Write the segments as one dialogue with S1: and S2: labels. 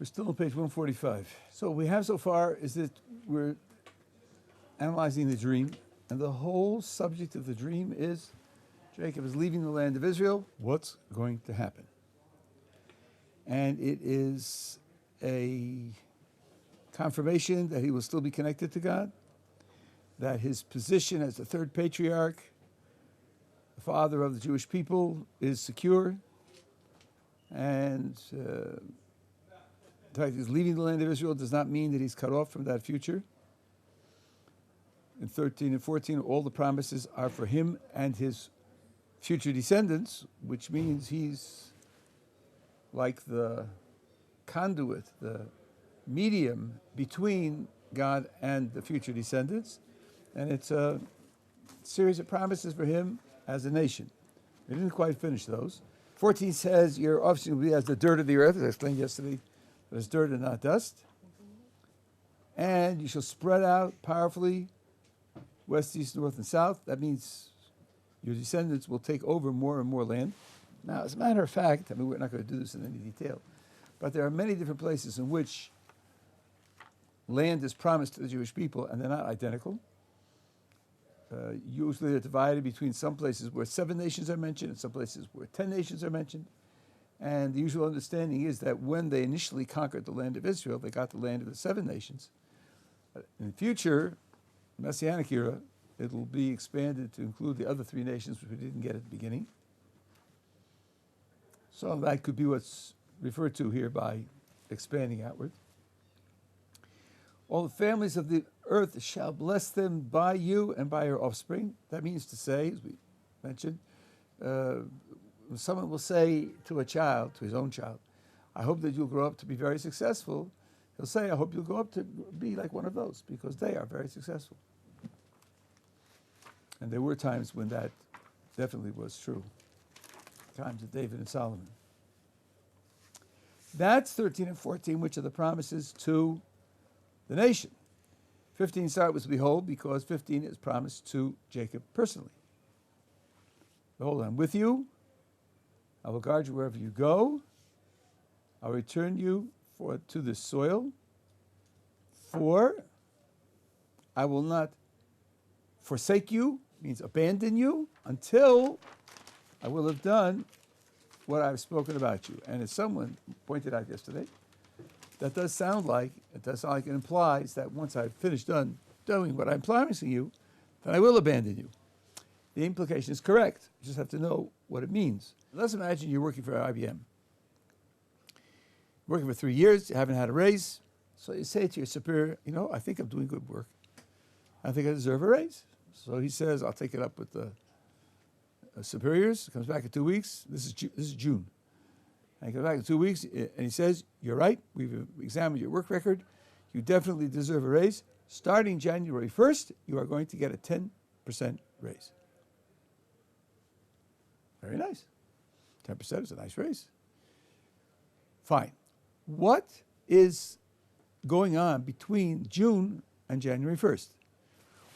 S1: We're still on page 145. So what we have so far is that we're analyzing the dream, and the whole subject of the dream is Jacob is leaving the land of Israel. What's going to happen? And it is a confirmation that he will still be connected to God, that his position as the third patriarch, the father of the Jewish people, is secure, and the fact that he's leaving the land of Israel does not mean that he's cut off from that future. In 13 and 14, all the promises are for him and his future descendants, which means he's like the conduit, the medium between God and the future descendants. And it's a series of promises for him as a nation. We didn't quite finish those. 14 says, your offspring will be as the dirt of the earth, as I explained yesterday, but as dirt and not dust. And you shall spread out powerfully, west, east, north, and south. That means your descendants will take over more and more land. Now, as a matter of fact, I mean, we're not going to do this in any detail, but there are many different places in which land is promised to the Jewish people, and they're not identical. Usually they're divided between some places where 7 nations are mentioned and some places where 10 nations are mentioned. And the usual understanding is that when they initially conquered the land of Israel, they got the land of the 7 nations. In the future, Messianic era, it will be expanded to include the other 3 nations, which we didn't get at the beginning. So that could be what's referred to here by expanding outward. All the families of the earth shall bless them by you and by your offspring. That means to say, as we mentioned, someone will say to a child, to his own child, I hope that you'll grow up to be very successful. He'll say, I hope you'll grow up to be like one of those, because they are very successful. And there were times when that definitely was true. Times of David and Solomon. That's 13 and 14, which are the promises to the nation. 15 start with behold, because 15 is promised to Jacob personally. Behold, I'm with you. I will guard you wherever you go. I'll return you to this soil. For I will not forsake you, means abandon you, until I will have done what I've spoken about you. And as someone pointed out yesterday, that does sound like it implies that once I've finished doing what I'm promising you, then I will abandon you. The implication is correct. You just have to know what it means. Let's imagine you're working for IBM. Working for 3 years, you haven't had a raise, so you say to your superior, I think I'm doing good work. I think I deserve a raise. So he says, I'll take it up with the superiors. Comes back in 2 weeks. This is June. And he comes back in 2 weeks, and he says, you're right. We've examined your work record. You definitely deserve a raise. Starting January 1st, you are going to get a 10% raise. Very nice. 10% is a nice raise. Fine. What is going on between June and January 1st?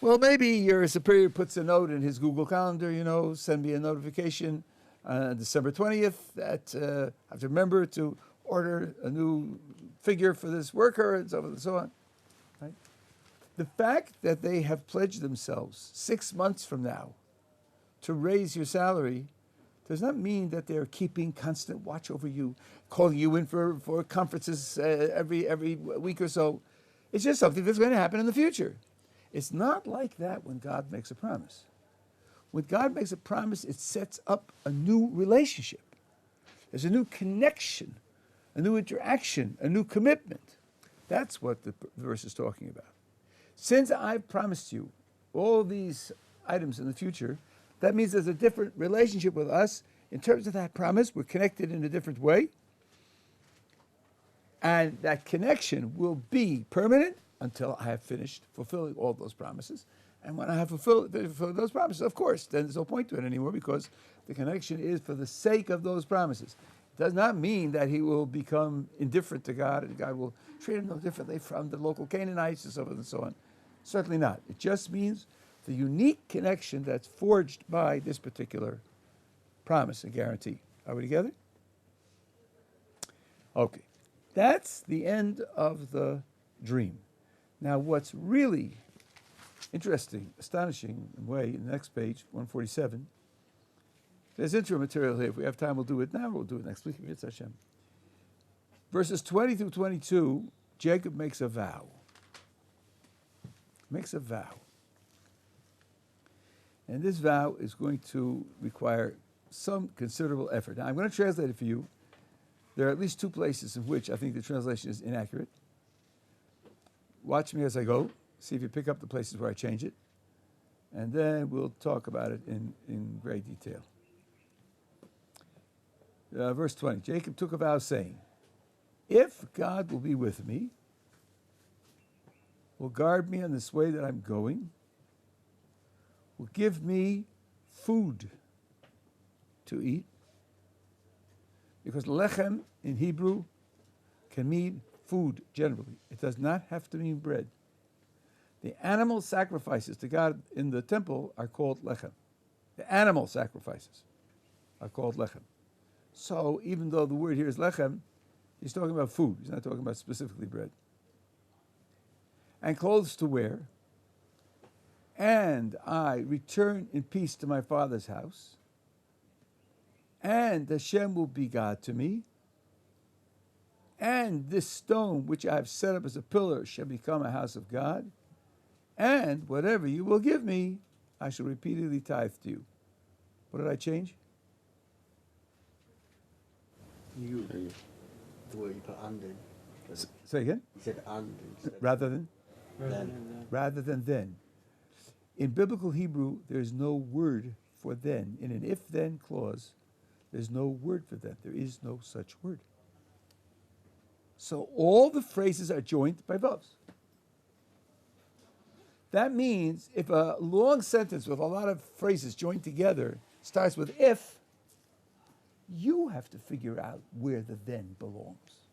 S1: Well, maybe your superior puts a note in his Google Calendar, send me a notification on December 20th that I have to remember to order a new figure for this worker, and so on and so on. Right? The fact that they have pledged themselves 6 months from now to raise your salary does not mean that they're keeping constant watch over you, calling you in for conferences every week or so. It's just something that's going to happen in the future. It's not like that when God makes a promise. When God makes a promise, it sets up a new relationship. There's a new connection, a new interaction, a new commitment. That's what the verse is talking about. Since I've promised you all these items in the future, that means there's a different relationship with us. In terms of that promise, we're connected in a different way. And that connection will be permanent until I have finished fulfilling all those promises. And when I have fulfilled those promises, of course, then there's no point to it anymore, because the connection is for the sake of those promises. It does not mean that he will become indifferent to God and God will treat him no differently from the local Canaanites and so forth and so on. Certainly not. It just means the unique connection that's forged by this particular promise and guarantee. Are we together? Okay. That's the end of the dream. Now, what's really interesting, astonishing in a way, in the next page, 147, there's intro material here. If we have time, we'll do it now. We'll do it next week. It's Hashem. Verses 20 through 22, Jacob makes a vow. Makes a vow. And this vow is going to require some considerable effort. Now, I'm going to translate it for you. There are at least two places in which I think the translation is inaccurate. Watch me as I go. See if you pick up the places where I change it. And then we'll talk about it in great detail. Verse 20, Jacob took a vow saying, if God will be with me, will guard me on this way that I'm going, will give me food to eat, because lechem in Hebrew can mean food generally. It does not have to mean bread. The animal sacrifices to God in the temple are called lechem. The animal sacrifices are called lechem. So even though the word here is lechem, he's talking about food. He's not talking about specifically bread. And clothes to wear. And I return in peace to my father's house. And Hashem will be God to me. And this stone which I have set up as a pillar shall become a house of God. And whatever you will give me, I shall repeatedly tithe to you. What did I change?
S2: You. The word you put and in.
S1: Say again?
S2: You said and instead of
S1: Rather than?
S2: then.
S1: Rather than then. In biblical Hebrew, there's no word for then. In an if-then clause, there's no word for that. There is no such word. So all the phrases are joined by vows. That means if a long sentence with a lot of phrases joined together starts with if, you have to figure out where the then belongs.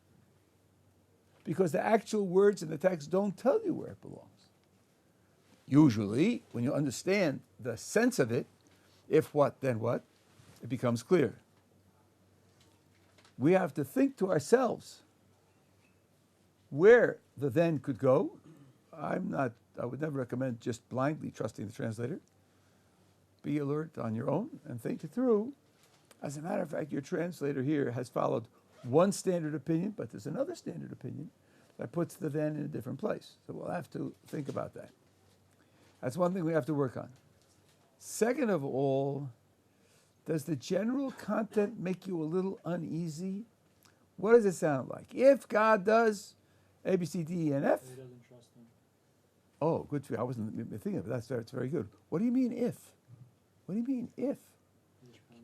S1: Because the actual words in the text don't tell you where it belongs. Usually, when you understand the sense of it, if what, then what, it becomes clear. We have to think to ourselves where the then could go. I would never recommend just blindly trusting the translator. Be alert on your own and think it through. As a matter of fact, your translator here has followed one standard opinion, but there's another standard opinion that puts the then in a different place. So we'll have to think about that. That's one thing we have to work on. Second of all, does the general content make you a little uneasy? What does it sound like? If God does A, B, C, D, E, and F.
S3: He doesn't trust him.
S1: Oh, good for you. I wasn't thinking of it. That's very good. What do you mean if? What do you mean if?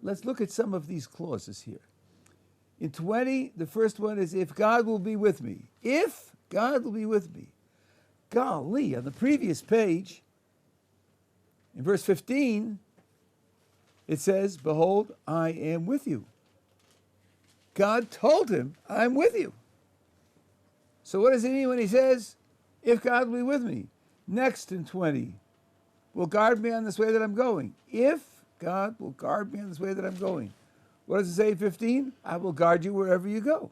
S1: Let's look at some of these clauses here. In 20, the first one is, if God will be with me. If God will be with me. Golly, on the previous page, in verse 15, it says, behold, I am with you. God told him, I'm with you. So what does he mean when he says, if God will be with me? Next in 20, will guard me on this way that I'm going. If God will guard me on this way that I'm going. What does it say in 15? I will guard you wherever you go.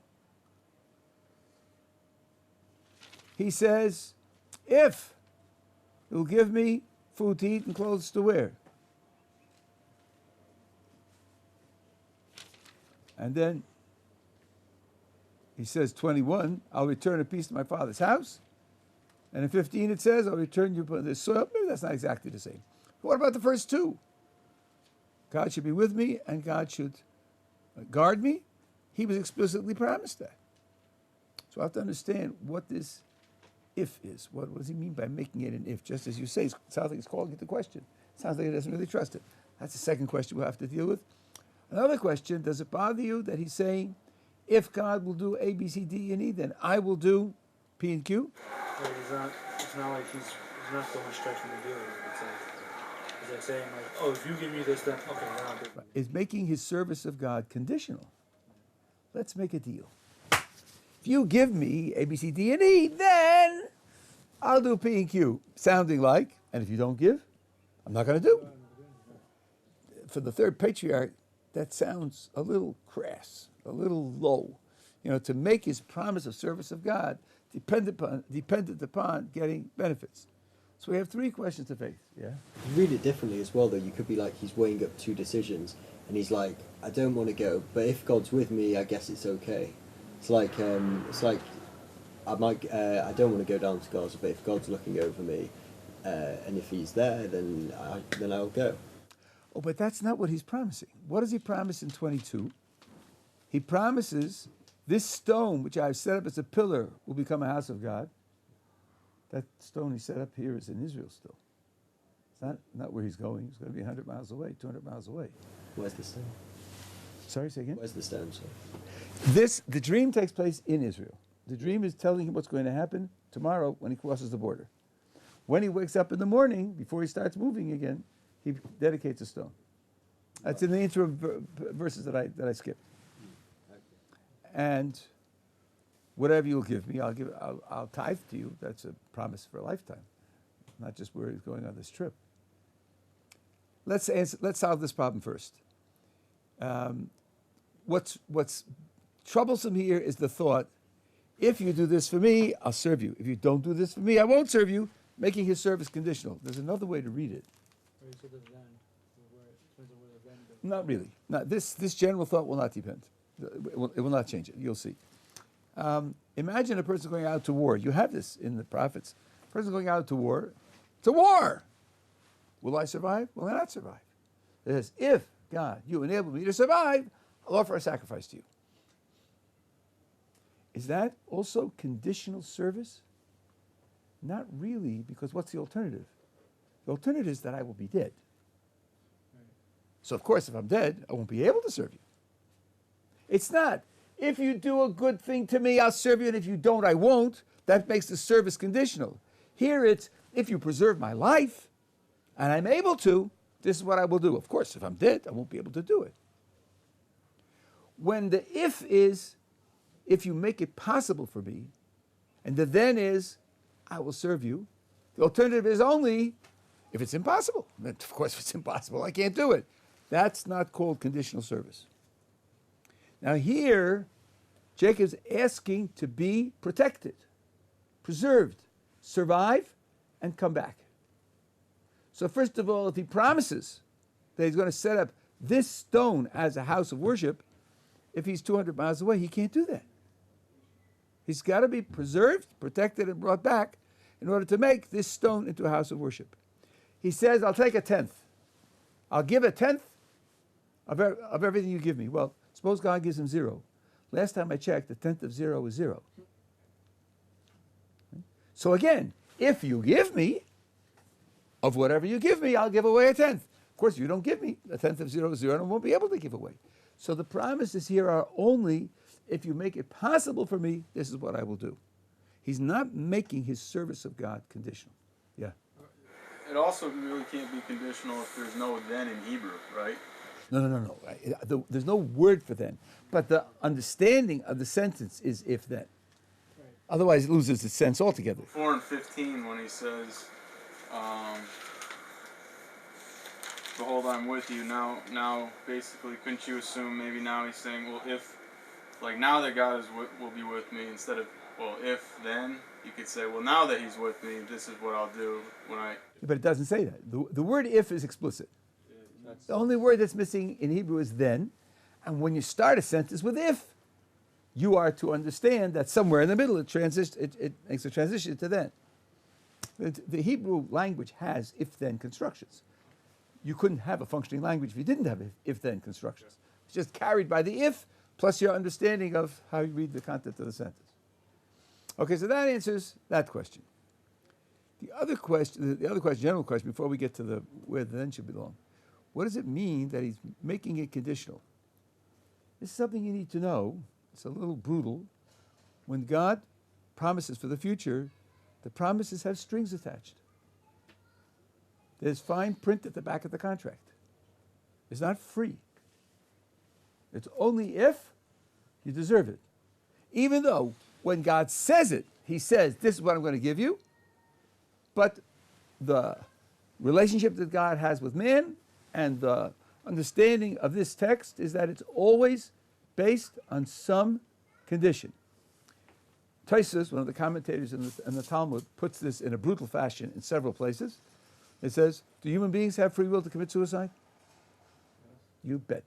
S1: He says, if he will give me food to eat and clothes to wear. And then he says, 21, I'll return in peace to my father's house. And in 15 it says, I'll return you upon this soil. Maybe that's not exactly the same. But what about the first two? God should be with me and God should guard me. He was explicitly promised that. So I have to understand what this if is. What does he mean by making it an if? Just as you say, it sounds like he's calling it the question. It sounds like he doesn't really trust it. That's the second question we'll have to deal with. Another question, does it bother you that he's saying, if God will do A, B, C, D, and E, then I will do P and Q?
S3: Like it's not like he's not so much stretching the deal. It's like saying, like, oh, if you give me this, then okay, then I'll do it.
S1: Is making his service of God conditional. Let's make a deal. If you give me A, B, C, D, and E, then I'll do P and Q. Sounding like, and if you don't give, I'm not going to do. For the third patriarch, that sounds a little crass, a little low. to make his promise of service of God dependent upon getting benefits. So we have three questions of faith. Yeah.
S2: You read it differently as well, though. You could be like, he's weighing up two decisions, and he's like, I don't want to go, but if God's with me, I guess it's okay. It's like I don't want to go down to Gaza, but if God's looking over me, and if he's there, then I'll go.
S1: Oh, but that's not what he's promising. What does he promise in 22? He promises this stone, which I've set up as a pillar, will become a house of God. That stone he set up here is in Israel still. It's not where he's going. He's going to be 100 miles away, 200 miles away.
S2: Where's the stone?
S1: Sorry, say again?
S2: Where's the stone, sir?
S1: The dream takes place in Israel. The dream is telling him what's going to happen tomorrow when he crosses the border. When he wakes up in the morning, before he starts moving again, he dedicates a stone. That's in the interim verses that I skipped. And whatever you'll give me, I'll tithe to you. That's a promise for a lifetime, not just where he's going on this trip. Let's solve this problem first. What's troublesome here is the thought, if you do this for me, I'll serve you. If you don't do this for me, I won't serve you, making his service conditional. There's another way to read it. Not really. No, this general thought will not depend. It will not change it. You'll see. Imagine a person going out to war. You have this in the prophets. A person going out to war. It's a war. Will I survive? Will I not survive? It says, if, God, you enable me to survive, I'll offer a sacrifice to you. Is that also conditional service? Not really, because what's the alternative? The alternative is that I will be dead. So, of course, if I'm dead, I won't be able to serve you. It's not, if you do a good thing to me, I'll serve you, and if you don't, I won't. That makes the service conditional. Here it's, if you preserve my life, and I'm able to, this is what I will do. Of course, if I'm dead, I won't be able to do it. When the if is, if you make it possible for me, and the then is, I will serve you, the alternative is only if it's impossible. Of course, if it's impossible, I can't do it. That's not called conditional service. Now here, Jacob's asking to be protected, preserved, survive, and come back. So first of all, if he promises that he's going to set up this stone as a house of worship, if he's 200 miles away, he can't do that. He's got to be preserved, protected, and brought back in order to make this stone into a house of worship. He says, I'll take a tenth. I'll give a tenth of everything you give me. Well, suppose God gives him 0. Last time I checked, a tenth of 0 is 0. So again, if you give me, of whatever you give me, I'll give away a tenth. Of course, if you don't give me, a tenth of 0 is 0, and I won't be able to give away. So the promises here are only, if you make it possible for me, this is what I will do. He's not making his service of God conditional. Yeah.
S4: It also really can't be conditional if there's no then in Hebrew, right?
S1: No. There's no word for then. But the understanding of the sentence is if then. Right. Otherwise, it loses its sense altogether.
S4: 4 and 15, when he says, behold, I'm with you. Now, basically, couldn't you assume maybe now he's saying, well, if, like now that God will be with me, instead of, well, if then, you could say, well, now that he's with me, this is what I'll do when I...
S1: But it doesn't say that. The word if is explicit. The only word that's missing in Hebrew is then. And when you start a sentence with if, you are to understand that somewhere in the middle it makes a transition to then. The Hebrew language has if-then constructions. You couldn't have a functioning language if you didn't have if-then constructions. It's just carried by the if, plus your understanding of how you read the content of the sentence. Okay, so that answers that question. The other question, general question, before we get to where the then should belong, what does it mean that he's making it conditional? This is something you need to know. It's a little brutal. When God promises for the future, the promises have strings attached. There's fine print at the back of the contract. It's not free. It's only if you deserve it. Even though when God says it, he says, this is what I'm going to give you. But the relationship that God has with man and the understanding of this text is that it's always based on some condition. Tosfos, one of the commentators in the Talmud, puts this in a brutal fashion in several places. It says, do human beings have free will to commit suicide? You bet.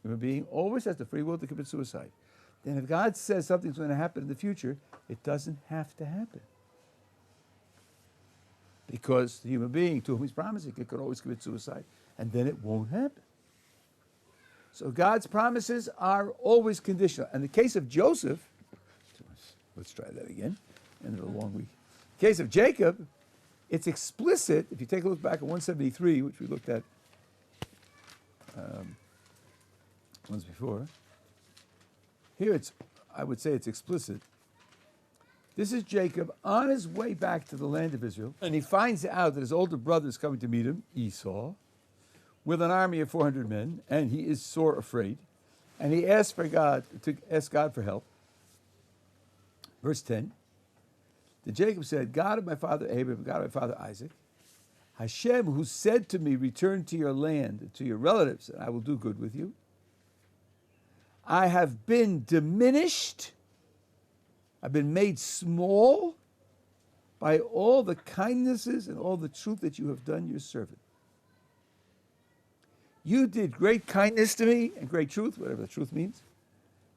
S1: Human being always has the free will to commit suicide. Then if God says something's going to happen in the future, it doesn't have to happen. Because the human being to whom he's promising it could always commit suicide, and then it won't happen. So God's promises are always conditional. In the case of Joseph, let's try that again, end of a long week. In the case of Jacob, it's explicit. If you take a look back at 173, which we looked at once before, here I would say it's explicit. This is Jacob on his way back to the land of Israel, and he finds out that his older brother is coming to meet him, Esau, with an army of 400 men, and he is sore afraid, and he asks God for help. Verse 10, then Jacob said, God of my father Abraham, God of my father Isaac, Hashem, who said to me, return to your land, to your relatives, and I will do good with you. I have been diminished, I've been made small by all the kindnesses and all the truth that you have done your servant. You did great kindness to me and great truth, whatever the truth means,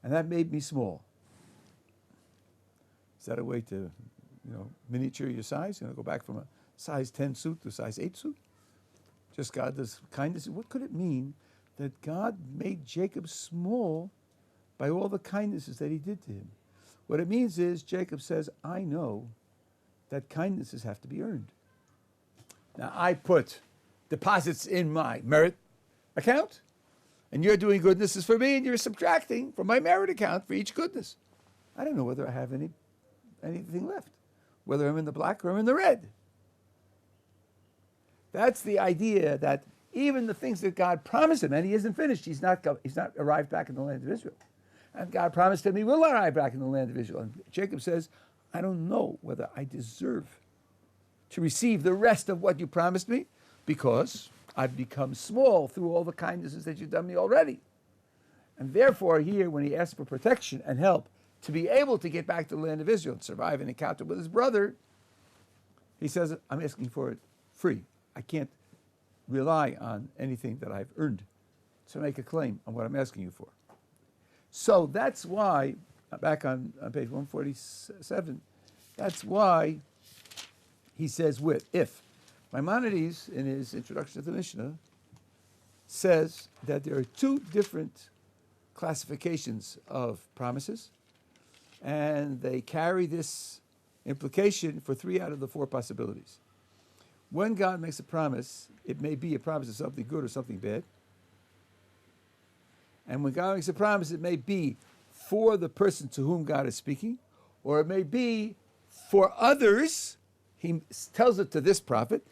S1: and that made me small. Is that a way to, miniature your size? Go back from a size 10 suit to a size 8 suit? Just God does kindness. What could it mean that God made Jacob small by all the kindnesses that he did to him? What it means is Jacob says, I know that kindnesses have to be earned. Now, I put deposits in my merit account, and you're doing goodnesses for me, and you're subtracting from my merit account for each goodness. I don't know whether I have anything left, whether I'm in the black or I'm in the red. That's the idea that even the things that God promised him, and he isn't finished, he's not arrived back in the land of Israel. And God promised him he will arrive back in the land of Israel. And Jacob says, I don't know whether I deserve to receive the rest of what you promised me, because I've become small through all the kindnesses that you've done me already. And therefore here, when he asks for protection and help to be able to get back to the land of Israel and survive an encounter with his brother, he says, I'm asking for it free. I can't rely on anything that I've earned to make a claim on what I'm asking you for. So that's why, back on page 147, that's why he says if. Maimonides, in his introduction to the Mishnah, says that there are two different classifications of promises, and they carry this implication for 3 out of the 4 possibilities. When God makes a promise, it may be a promise of something good or something bad. And when God makes a promise, it may be for the person to whom God is speaking, or it may be for others. He tells it to this prophet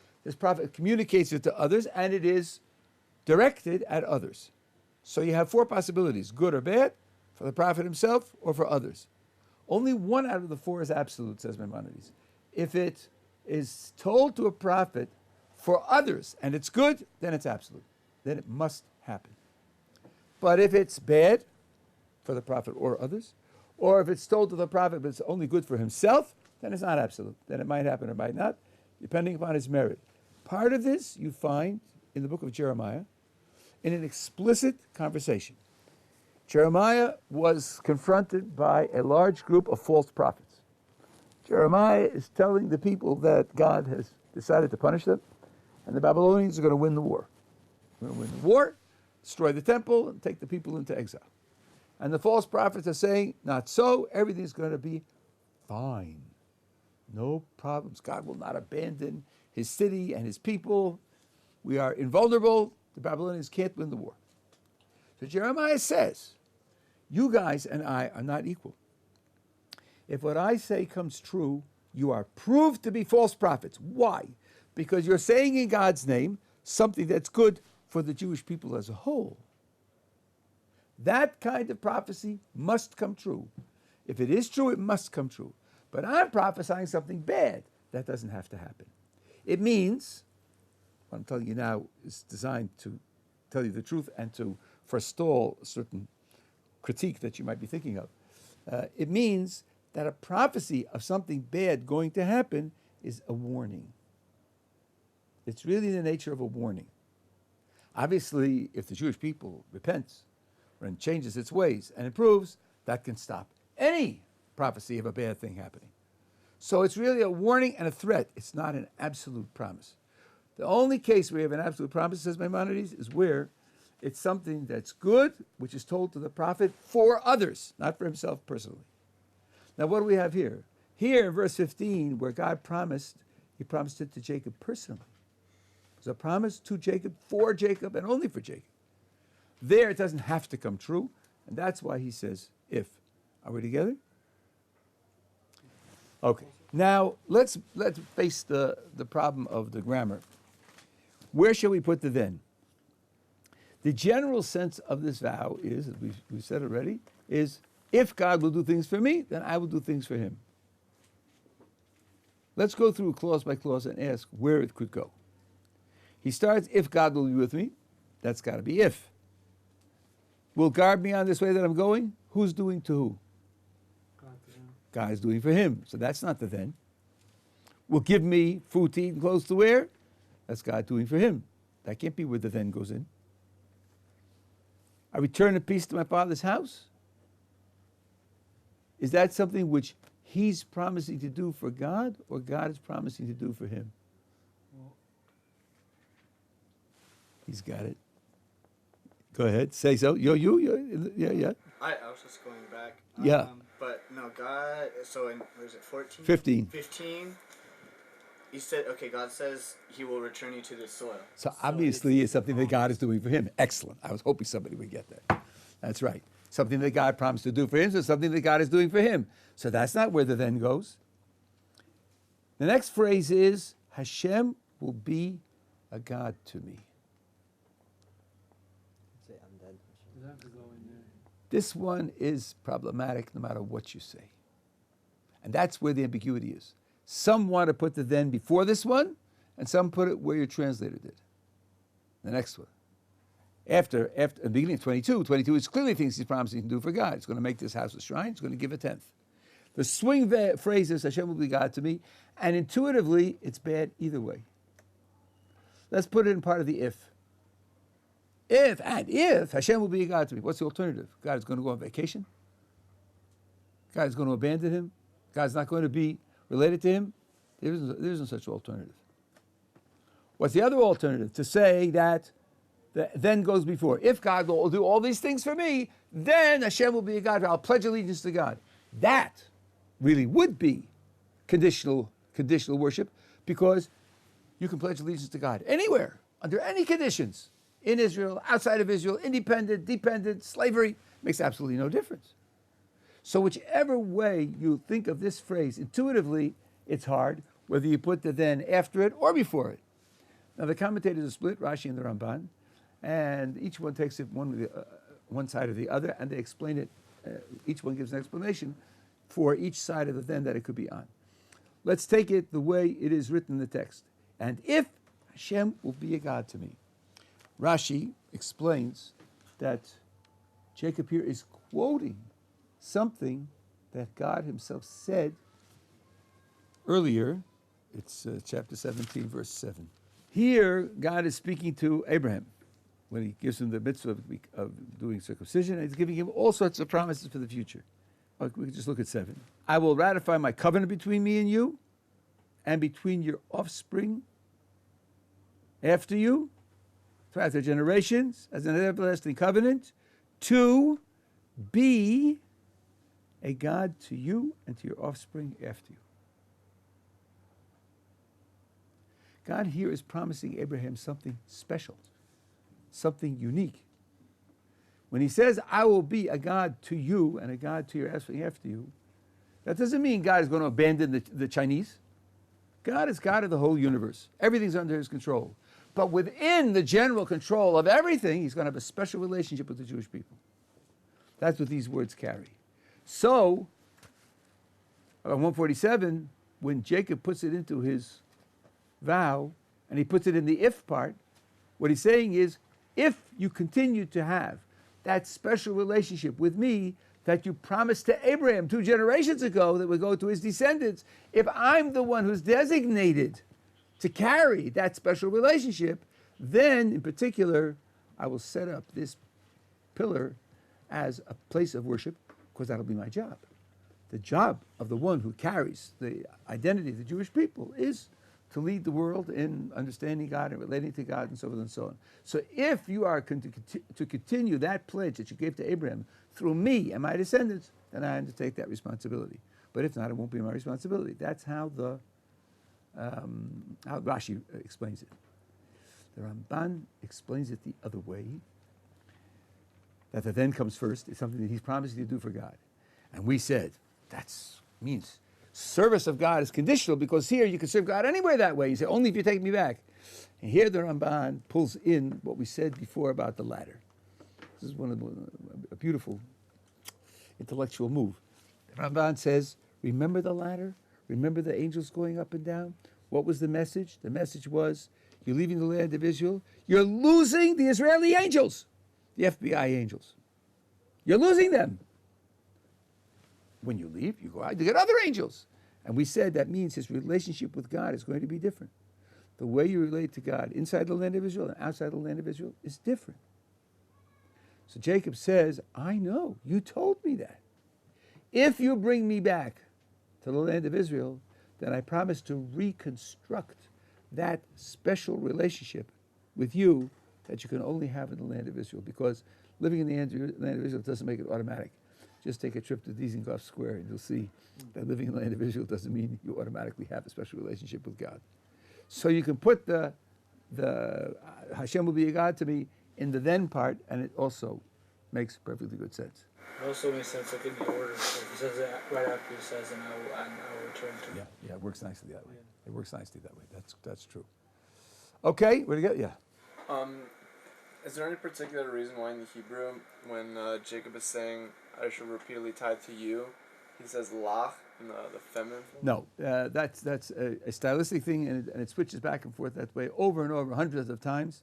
S1: communicates it to others, and it is directed at others. So you have 4 possibilities, good or bad, for the prophet himself or for others. Only 1 out of the 4 is absolute, says Maimonides. If it is told to a prophet for others and it's good, then it's absolute. Then it must happen. But if it's bad for the prophet or others, or if it's told to the prophet but it's only good for himself, then it's not absolute. Then it might happen or might not, depending upon his merit. Part of this you find in the book of Jeremiah in an explicit conversation. Jeremiah was confronted by a large group of false prophets. Jeremiah is telling the people that God has decided to punish them, and the Babylonians are going to win the war. We're going to win the war, destroy the temple, and take the people into exile. And the false prophets are saying, not so, everything's going to be fine. No problems. God will not abandon his city and his people. We are invulnerable. The Babylonians can't win the war. So Jeremiah says, you guys and I are not equal. If what I say comes true, you are proved to be false prophets. Why? Because you're saying in God's name something that's good for the Jewish people as a whole. That kind of prophecy must come true. If it is true, it must come true. But I'm prophesying something bad. That doesn't have to happen. It means, what I'm telling you now is designed to tell you the truth and to forestall a certain critique that you might be thinking of. It means that a prophecy of something bad going to happen is a warning. It's really the nature of a warning. Obviously, if the Jewish people repents and changes its ways and improves, that can stop any prophecy of a bad thing happening. So it's really a warning and a threat. It's not an absolute promise. The only case where we have an absolute promise, says Maimonides, is where it's something that's good, which is told to the prophet for others, not for himself personally. Now, what do we have here? Here in verse 15, where God promised, he promised it to Jacob personally. It was a promise to Jacob, for Jacob, and only for Jacob. There, it doesn't have to come true, and that's why he says, if. Are we together? Okay. Now, let's face the problem of the grammar. Where shall we put the then? The general sense of this vow is, as we've said already, is if God will do things for me, then I will do things for him. Let's go through clause by clause and ask where it could go. He starts, if God will be with me. That's got to be if. Will guard me on this way that I'm going? Who's doing to who? God is doing for him. So that's not the then. Will give me food to eat and clothes to wear? That's God doing for him. That can't be where the then goes in. I return in peace to my father's house? Is that something which he's promising to do for God, or God is promising to do for him? He's got it. Go ahead, say so. Yeah.
S5: I was just going back.
S1: Yeah.
S5: But no, God, so in, where is it, 14?
S1: 15.
S5: 15, he said, okay, God says he will return you to the soil.
S1: So obviously it's something that God is doing for him. Excellent. I was hoping somebody would get that. That's right. Something that God promised to do for him, so something that God is doing for him. So that's not where the then goes. The next phrase is, Hashem will be a God to me.
S2: Say, and then.
S3: You have to go in there.
S1: This one is problematic no matter what you say. And that's where the ambiguity is. Some want to put the then before this one, and some put it where your translator did. The next one. After the beginning of 22 is clearly things he's promising to do for God. He's going to make this house a shrine. He's going to give a tenth. The swing phrase is, Hashem will be God to me, and intuitively, it's bad either way. Let's put it in part of the if. If Hashem will be a God to me, what's the alternative? God is going to go on vacation? God is going to abandon him? God's not going to be related to him? There isn't such alternative. What's the other alternative? To say that the then goes before. If God will do all these things for me, then Hashem will be a God. I'll pledge allegiance to God. That really would be conditional worship, because you can pledge allegiance to God anywhere, under any conditions. In Israel, outside of Israel, independent, dependent, slavery, makes absolutely no difference. So whichever way you think of this phrase, intuitively, it's hard, whether you put the then after it or before it. Now the commentators are split, Rashi and the Ramban, and each one takes it one side or the other, and they explain it, each one gives an explanation for each side of the then that it could be on. Let's take it the way it is written in the text. And if Hashem will be a God to me. Rashi explains that Jacob here is quoting something that God himself said earlier. It's chapter 17, verse 7. Here, God is speaking to Abraham when he gives him the mitzvah of doing circumcision, and he's giving him all sorts of promises for the future. We can just look at 7. I will ratify my covenant between me and you, and between your offspring after you, throughout their generations, as an everlasting covenant, to be a God to you and to your offspring after you. God here is promising Abraham something special, something unique. When he says, I will be a God to you and a God to your offspring after you, that doesn't mean God is going to abandon the Chinese. God is God of the whole universe. Everything's under his control. But within the general control of everything, he's going to have a special relationship with the Jewish people. That's what these words carry. So, on 147, when Jacob puts it into his vow, and he puts it in the if part, what he's saying is, if you continue to have that special relationship with me, that you promised to Abraham 2 generations ago that would go to his descendants, if I'm the one who's designated to carry that special relationship, then in particular, I will set up this pillar as a place of worship, because that'll be my job. The job of the one who carries the identity of the Jewish people is to lead the world in understanding God and relating to God and so forth and so on. So if you are to continue that pledge that you gave to Abraham through me and my descendants, then I undertake that responsibility. But if not, it won't be my responsibility. That's how how Rashi explains it. The Ramban explains it the other way, that the then comes first is something that he's promising to do for God. And we said, that means service of God is conditional, because here you can serve God anywhere that way. You say, only if you take me back. And here the Ramban pulls in what we said before about the ladder. This is a beautiful intellectual move. The Ramban says, remember the ladder? Remember the angels going up and down? What was the message? The message was, you're leaving the land of Israel. You're losing the Israeli angels, the FBI angels. You're losing them. When you leave, you go out, you get other angels. And we said that means his relationship with God is going to be different. The way you relate to God inside the land of Israel and outside the land of Israel is different. So Jacob says, I know, you told me that. If you bring me back to the land of Israel, then I promise to reconstruct that special relationship with you that you can only have in the land of Israel, because living in the land of Israel doesn't make it automatic. Just take a trip to Dizengoff Square and you'll see that living in the land of Israel doesn't mean you automatically have a special relationship with God. So you can put the Hashem will be a God to me in the then part, and it also makes perfectly good sense.
S3: It also makes sense like in the order. Like he says it right after he says, and I will return to you.
S1: Yeah, it works nicely that way. It works nicely that way. That's true. Okay, where do you go? Yeah.
S4: Is there any particular reason why in the Hebrew, when Jacob is saying, I shall repeatedly tie to you, he says lach in the feminine form?
S1: No, that's a stylistic thing, and it switches back and forth that way over and over hundreds of times.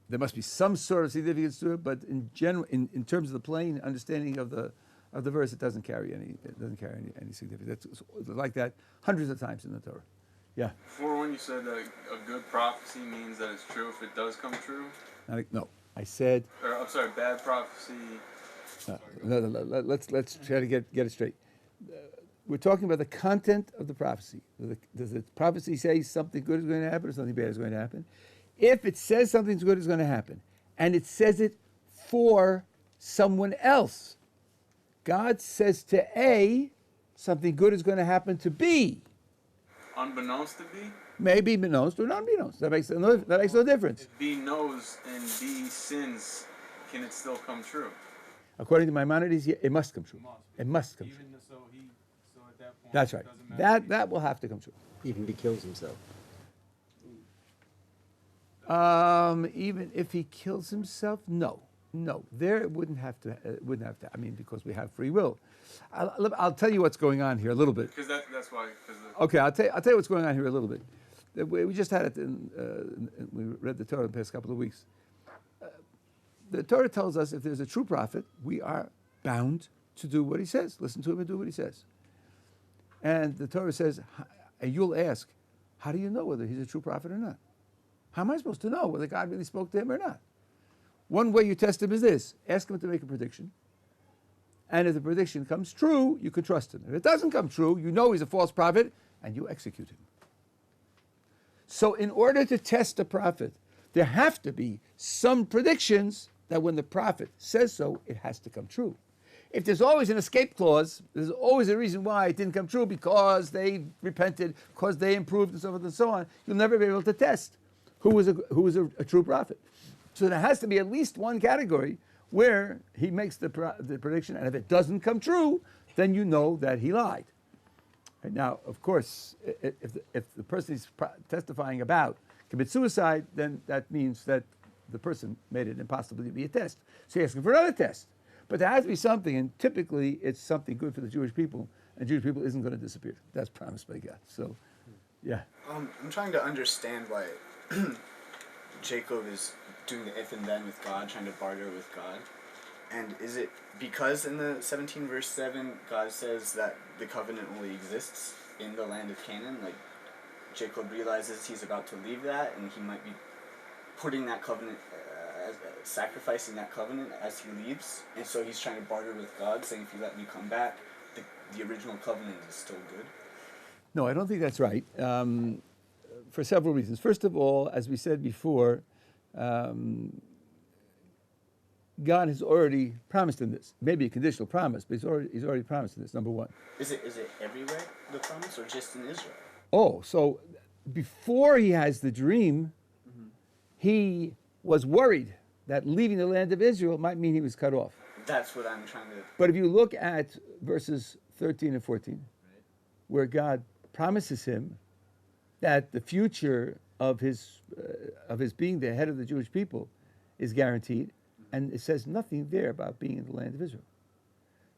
S1: There must be some sort of significance to it, but in general, in terms of the plain understanding of the verse, it doesn't carry any significance. It's like that hundreds of times in the Torah. Yeah.
S4: Before, when you said that a good prophecy means that it's true if it does come true?
S1: No, I said.
S4: Or, I'm sorry, bad prophecy.
S1: No, let's try to get it straight. We're talking about the content of the prophecy. Does the prophecy say something good is going to happen or something bad is going to happen? If it says something good is going to happen, and it says it for someone else, God says to A, something good is going to happen to B.
S4: Unbeknownst to B?
S1: Maybe beknownst or unbeknownst. That makes no difference.
S4: If B knows and B sins, can it still come true?
S1: According to Maimonides, it must come true. It must come true.
S6: So at that point,
S1: That's right.
S6: it doesn't matter.
S1: That will have to come true.
S2: Even if he kills himself.
S1: Even if he kills himself, no. There it wouldn't have to. I mean, because we have free will. I'll tell you what's going on here a little bit.
S4: Because that's why.
S1: Okay, I'll tell you what's going on here a little bit. We just had it we read the Torah in the past couple of weeks. The Torah tells us if there's a true prophet, we are bound to do what he says. Listen to him and do what he says. And the Torah says, and you'll ask, how do you know whether he's a true prophet or not? How am I supposed to know whether God really spoke to him or not? One way you test him is this. Ask him to make a prediction. And if the prediction comes true, you can trust him. If it doesn't come true, you know he's a false prophet, and you execute him. So in order to test a prophet, there have to be some predictions that when the prophet says so, it has to come true. If there's always an escape clause, there's always a reason why it didn't come true, because they repented, because they improved, and so forth and so on, you'll never be able to test who was a true prophet. So there has to be at least one category where he makes the prediction, and if it doesn't come true, then you know that he lied. Right? Now, of course, if the person he's testifying about commits suicide, then that means that the person made it impossible to be a test. So he's asking for another test. But there has to be something, and typically it's something good for the Jewish people, and Jewish people isn't going to disappear. That's promised by God. So, yeah.
S5: I'm trying to understand why Jacob is doing the if and then with God, trying to barter with God. And is it because in the 17 verse 7, God says that the covenant only exists in the land of Canaan? Like, Jacob realizes he's about to leave that, and he might be putting that covenant, sacrificing that covenant as he leaves. And so he's trying to barter with God, saying, if you let me come back, the original covenant is still good.
S1: No, I don't think that's right, for several reasons. First of all, as we said before, God has already promised in this. Maybe a conditional promise, but he's already promised in this, number one.
S5: Is it everywhere, the promise, or just in Israel?
S1: Oh, so before he has the dream, he was worried that leaving the land of Israel might mean he was cut off.
S5: That's what I'm trying to...
S1: But if you look at verses 13 and 14, where God promises him that the future of his being the head of the Jewish people is guaranteed, and it says nothing there about being in the land of Israel.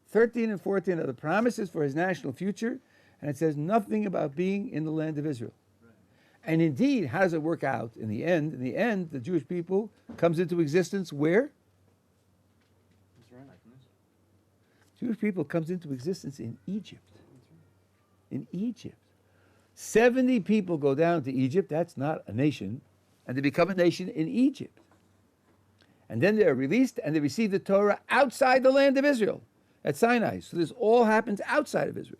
S1: 13 and 14 are the promises for his national future, and it says nothing about being in the land of Israel. And indeed, how does it work out in the end? In the end, the Jewish people comes into existence where? Jewish people comes into existence in Egypt. In Egypt. 70 people go down to Egypt, that's not a nation, and they become a nation in Egypt. And then they're released and they receive the Torah outside the land of Israel at Sinai. So this all happens outside of Israel.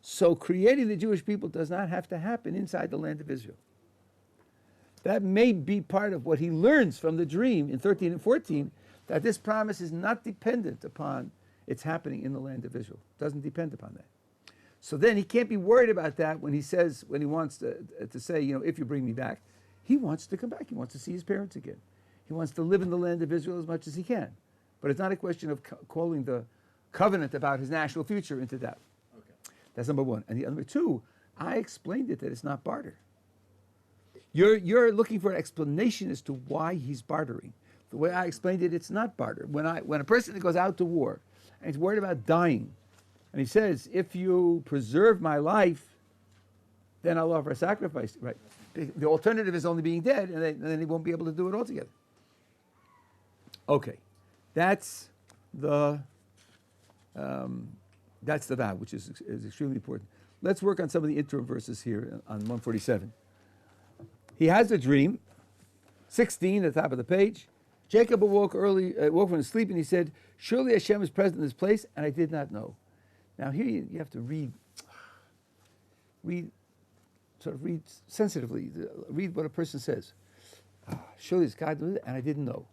S1: So creating the Jewish people does not have to happen inside the land of Israel. That may be part of what he learns from the dream in 13 and 14, that this promise is not dependent upon its happening in the land of Israel. It doesn't depend upon that. So then he can't be worried about that when he wants to say, if you bring me back. He wants to come back. He wants to see his parents again. He wants to live in the land of Israel as much as he can. But it's not a question of calling the covenant about his national future into doubt. Okay. That's number one. And the number two, I explained it that it's not barter. You're looking for an explanation as to why he's bartering. The way I explained it, it's not barter. When a person goes out to war and he's worried about dying, and he says, if you preserve my life, then I'll offer a sacrifice. Right? The alternative is only being dead, and then he won't be able to do it altogether. Okay, that's the vow, which is extremely important. Let's work on some of the interim verses here on 147. He has a dream, 16 at the top of the page. Jacob awoke from his sleep, and he said, surely Hashem is present in this place, and I did not know. Now here you have to read sensitively, read what a person says. Surely it's God, and I didn't know.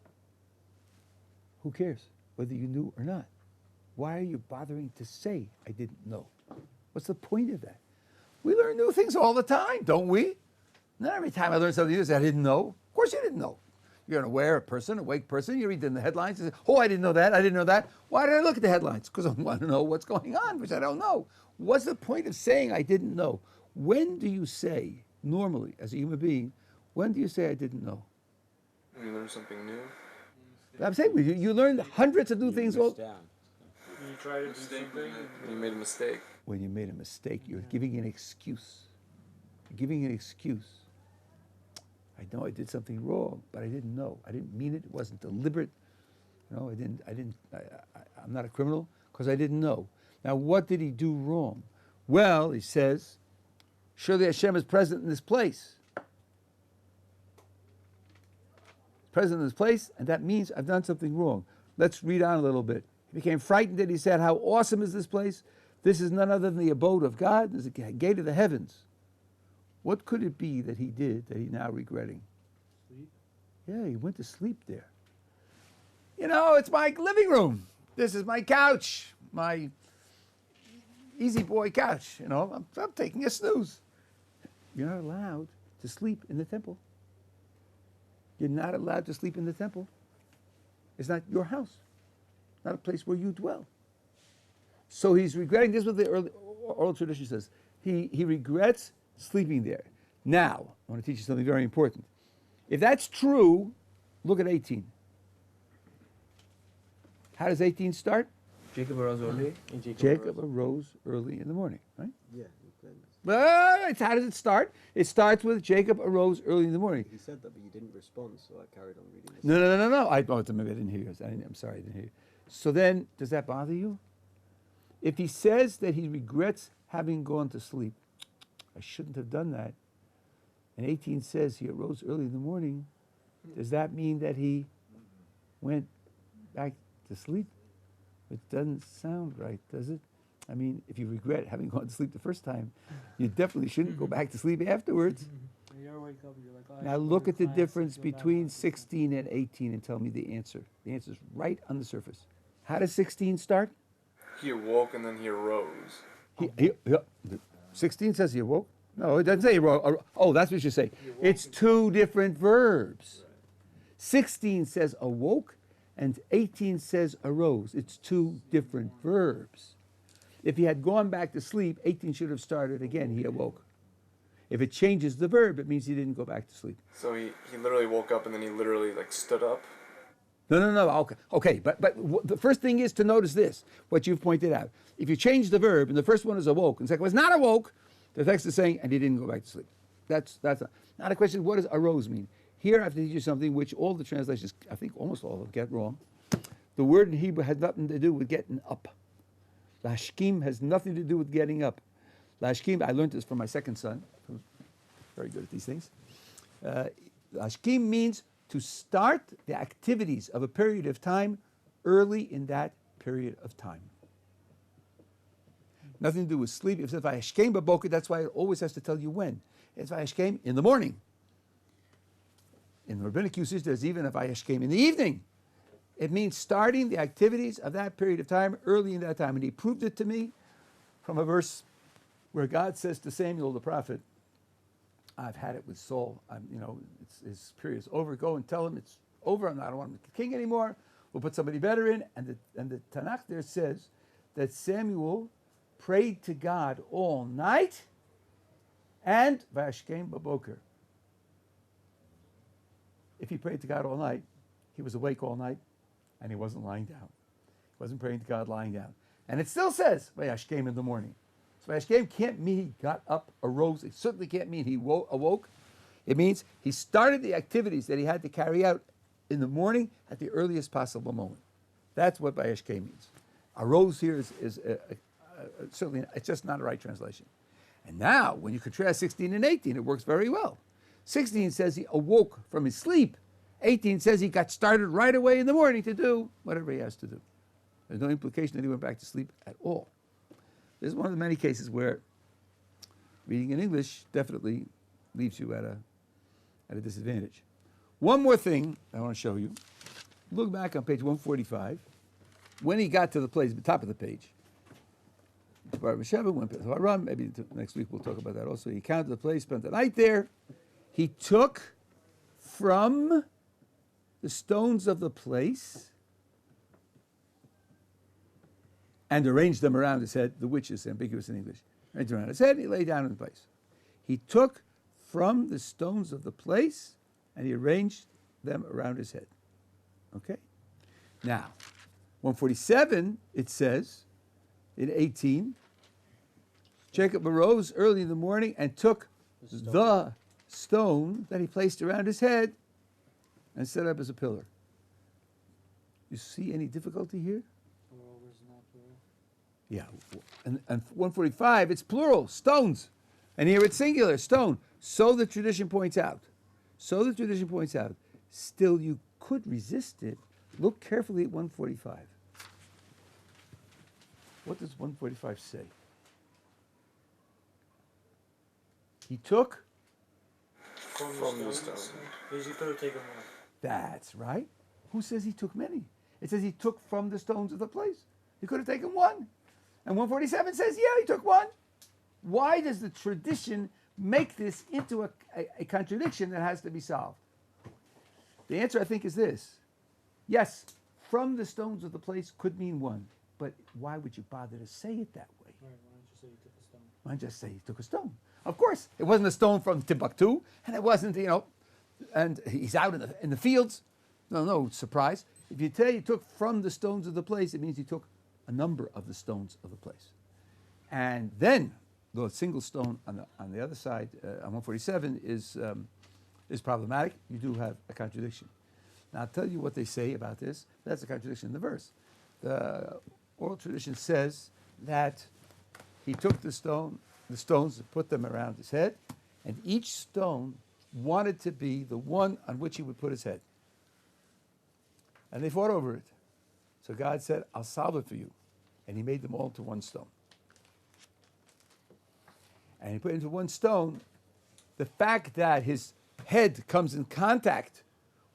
S1: Who cares whether you knew or not? Why are you bothering to say I didn't know? What's the point of that? We learn new things all the time, don't we? Not every time I learn something new, I say I didn't know. Of course you didn't know. You're an awake person, you read in the headlines, and say, oh, I didn't know that. Why did I look at the headlines? Because I want to know what's going on, which I don't know. What's the point of saying I didn't know? When do you say, normally, as a human being, when do you say I didn't know?
S4: When you learn something new.
S1: I'm saying you learn hundreds of new things.
S3: You try to do something.
S4: When you made a mistake.
S1: When you made a mistake, you're giving an excuse. You're giving an excuse. I know I did something wrong, but I didn't know. I didn't mean it. It wasn't deliberate. I'm not a criminal because I didn't know. Now, what did he do wrong? Well, he says, surely Hashem is present in this place. Present in this place, and that means I've done something wrong. Let's read on a little bit. He became frightened and he said, how awesome is this place? This is none other than the abode of God. There's a gate of the heavens. What could it be that he did that he's now regretting? Sleep? Yeah, he went to sleep there. It's my living room. This is my couch, my easy boy couch. I'm taking a snooze. You're not allowed to sleep in the temple. You're not allowed to sleep in the temple. It's not your house, not a place where you dwell. So he's regretting. This is what the oral tradition says. He regrets sleeping there. Now, I want to teach you something very important. If that's true, look at 18. How does 18 start?
S2: Jacob arose early.
S1: Jacob arose early in the morning, right?
S2: Yeah.
S1: But how does it start? It starts with Jacob arose early in the morning.
S2: He said that, but you didn't respond, so I carried on reading this.
S1: No. Maybe I didn't hear you. I'm sorry, I didn't hear you. So then, does that bother you? If he says that he regrets having gone to sleep, I shouldn't have done that. And 18 says he arose early in the morning. Does that mean that he went back to sleep? It doesn't sound right, does it? I mean, if you regret having gone to sleep the first time, you definitely shouldn't go back to sleep afterwards.
S3: You wake up, you're like, oh, I
S1: Now
S3: should go
S1: look
S3: to
S1: at the
S3: class,
S1: difference
S3: go back
S1: between
S3: on sleep.
S1: 16 and 18 and tell me the answer. The answer is right on the surface. How does 16 start?
S4: He awoke and then he arose.
S1: 16 says he awoke. No, it doesn't say he awoke. Oh, that's what you say. It's two different verbs. 16 says awoke and 18 says arose. It's two different verbs. If he had gone back to sleep, 18 should have started again. He awoke. If it changes the verb, it means he didn't go back to sleep.
S4: So he literally woke up and then he literally like stood up.
S1: No. Okay. But the first thing is to notice this, what you've pointed out. If you change the verb, and the first one is awoke, and the second one is not awoke, the text is saying, and he didn't go back to sleep. That's not a question. What does arose mean? Here I have to teach you something which all the translations, I think almost all of them, get wrong. The word in Hebrew has nothing to do with getting up. Lashkim has nothing to do with getting up. Lashkim, I learned this from my second son, who's very good at these things. Lashkim means to start the activities of a period of time early in that period of time. Nothing to do with sleep. If it says vayashkem b'boker, that's why it always has to tell you when. It's vayashkem in the morning. In the rabbinic usage, there's even a vayashkem in the evening. It means starting the activities of that period of time early in that time. And he proved it to me from a verse where God says to Samuel the prophet, I've had it with Saul. His period is over. Go and tell him it's over. I don't want him to be king anymore. We'll put somebody better in. And the Tanakh there says that Samuel prayed to God all night and vayashkem b'boker. If he prayed to God all night, he was awake all night and he wasn't lying down. He wasn't praying to God lying down. And it still says vayashkem in the morning. So vayashkem can't mean he got up, arose. It certainly can't mean he awoke. It means he started the activities that he had to carry out in the morning at the earliest possible moment. That's what vayashkem means. Arose here is certainly, it's just not a right translation. And now, when you contrast 16 and 18, it works very well. 16 says he awoke from his sleep. 18 says he got started right away in the morning to do whatever he has to do. There's no implication that he went back to sleep at all. This is one of the many cases where reading in English definitely leaves you at a disadvantage. One more thing I want to show you. Look back on page 145. When he got to the place, the top of the page, maybe next week we'll talk about that also. He counted the place, spent the night there. He took from the stones of the place and arranged them around his head. The which is ambiguous in English. Arranged around his head, he lay down in the place. He took from the stones of the place and he arranged them around his head. Okay? Now, 147, it says, in 18, Jacob arose early in the morning and took the stone that he placed around his head and set up as a pillar. You see any difficulty here? Yeah. And 145, it's plural, stones. And here it's singular, stone. So the tradition points out. Still, you could resist it. Look carefully at 145. What does 145 say? He took
S4: From the stones.
S3: He could have taken one.
S1: That's right. Who says he took many? It says he took from the stones of the place. He could have taken one. And 147 says, yeah, he took one. Why does the tradition make this into a contradiction that has to be solved? The answer, I think, is this. Yes, from the stones of the place could mean one. But why would you bother to say it that way?
S3: Right, why don't you say he took a stone?
S1: Why just say he took a stone? Of course, it wasn't a stone from Timbuktu, and it wasn't, and he's out in the fields. No surprise. If you say he took from the stones of the place, it means he took a number of the stones of the place. And then the single stone on the other side, on 147, is problematic. You do have a contradiction. Now, I'll tell you what they say about this. That's a contradiction in the verse. the oral tradition says that he took the stones and put them around his head, and each stone wanted to be the one on which he would put his head. And they fought over it. So God said, I'll solve it for you. And he made them all into one stone. And he put it into one stone. The fact that his head comes in contact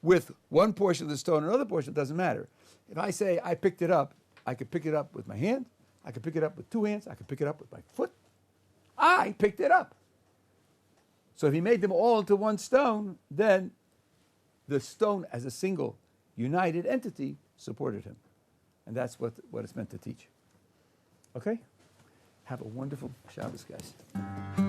S1: with one portion of the stone and another portion doesn't matter. If I say I picked it up, I could pick it up with my hand, I could pick it up with two hands, I could pick it up with my foot. I picked it up. So if he made them all into one stone, then the stone as a single united entity supported him. And that's what it's meant to teach. Okay? Have a wonderful Shabbos, guys.